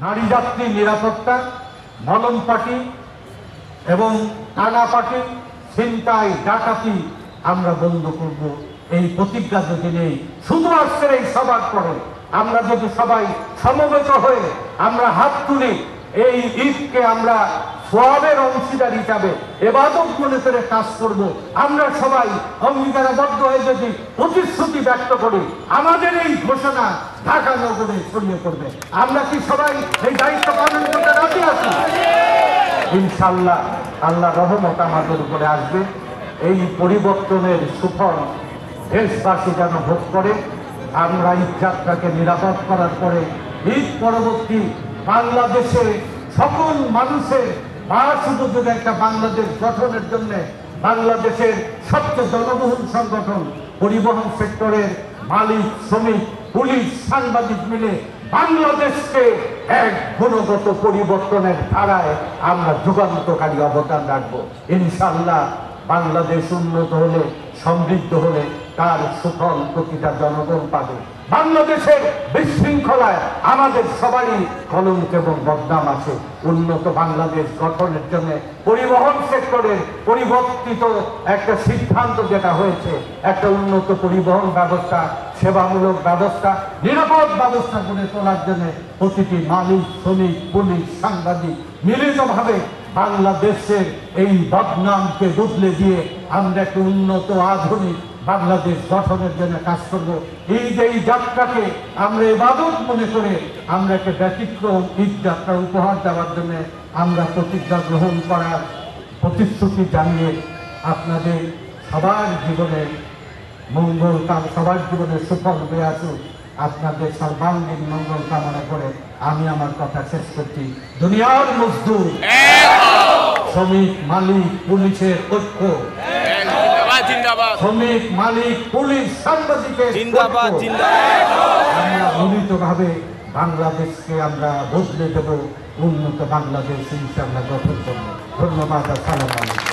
নারী যাত্রী নিরাপত্তা, মলম পার্টি এবং টানা পার্টি, ছিনতাই, ডাকাতি আমরা বন্ধ করব। এই প্রতিজ্ঞা যদি নেই, শুধু আজকের এই সবার পরে আমরা যদি সবাই সমবেত হয়ে আমরা হাত তুলি, এই ঈদকে আমরা সওয়াবের অংশীদার হিসাবে ইবাদত মনে করে কাজ করব। আমরা সবাই অঙ্গীকারবদ্ধ হয়ে যদি প্রতিশ্রুতি ব্যক্ত করি, আমাদের এই ঘোষণা ঢাকা নগরে ছড়িয়ে পড়বে। আমরা কি সবাই এই দায়িত্ব পালন করতে রাজি আছি? ইনশাআল্লাহ আল্লাহ রহমত আমাদের উপরে আসবে। এই পরিবর্তনের সুফল দেশবাসী যেন ভোগ করে। আমরা ঈদ যাত্রাকে নিরাপদ করার পরে ঈদ পরবর্তী বাংলাদেশে সকল মানুষের বাস উপযোগী একটা বাংলাদেশ গঠনের জন্য বাংলাদেশের সবচেয়ে জনবহুল সংগঠন পরিবহন সেক্টরের মালিক, শ্রমিক, পুলিশ, সাংবাদিক মিলে বাংলাদেশকে এক গুণগত পরিবর্তনের ধারায় আমরা যুগান্তকারী অবদান রাখবো। ইনশাআল্লাহ বাংলাদেশ উন্নত হলে, সমৃদ্ধ হলে তার সুফল প্রতিটা জনগণ পাবে। বাংলাদেশের বিশৃঙ্খলায় আমাদের সবারই কলঙ্ক এবং বদনাম আছে। উন্নত বাংলাদেশ গঠনের জন্য পরিবহন সেক্টরের পরিবর্তিত একটা সিদ্ধান্ত যেটা হয়েছে, একটা উন্নত পরিবহন ব্যবস্থা, সেবামূলক ব্যবস্থা, নিরাপদ ব্যবস্থা গড়ে তোলার জন্য প্রতিটি মালিক, শ্রমিক, পুলিশ, সাংবাদিক মিলিতভাবে বাংলাদেশের এই বদনামকে বদলে দিয়ে আমরা একটা উন্নত আধুনিক বাংলাদেশ গঠনের জন্য কাজ করব। এই যে এই যাত্রাকে আমরা ইবাদত মনে করে আমরা একটা ব্যতিক্রম ঈদ যাত্রা উপহার দেওয়ার জন্য আমরা প্রতিজ্ঞা গ্রহণ করার প্রতিশ্রুতি জানিয়ে আপনাদের সবার জীবনে মঙ্গল সবার জীবনে সুফল হয়ে আসুক, আপনাদের সর্বাঙ্গীন মঙ্গল কামনা করে আমি আমার কথা শেষ করছি। দুনিয়ার মজদুর, শ্রমিক, মালিক, পুলিশের ঐক্য, শ্রমিক, মালিক, পুলিশ, সাংবাদিকের জিন্দাবাদ, আমরা মিলিতভাবে বাংলাদেশকে আমরা বদলে দেব, উন্নত বাংলাদেশ ইনশাআল্লাহ গঠন করব। ধন্যবাদ। আসসালামু আলাইকুম।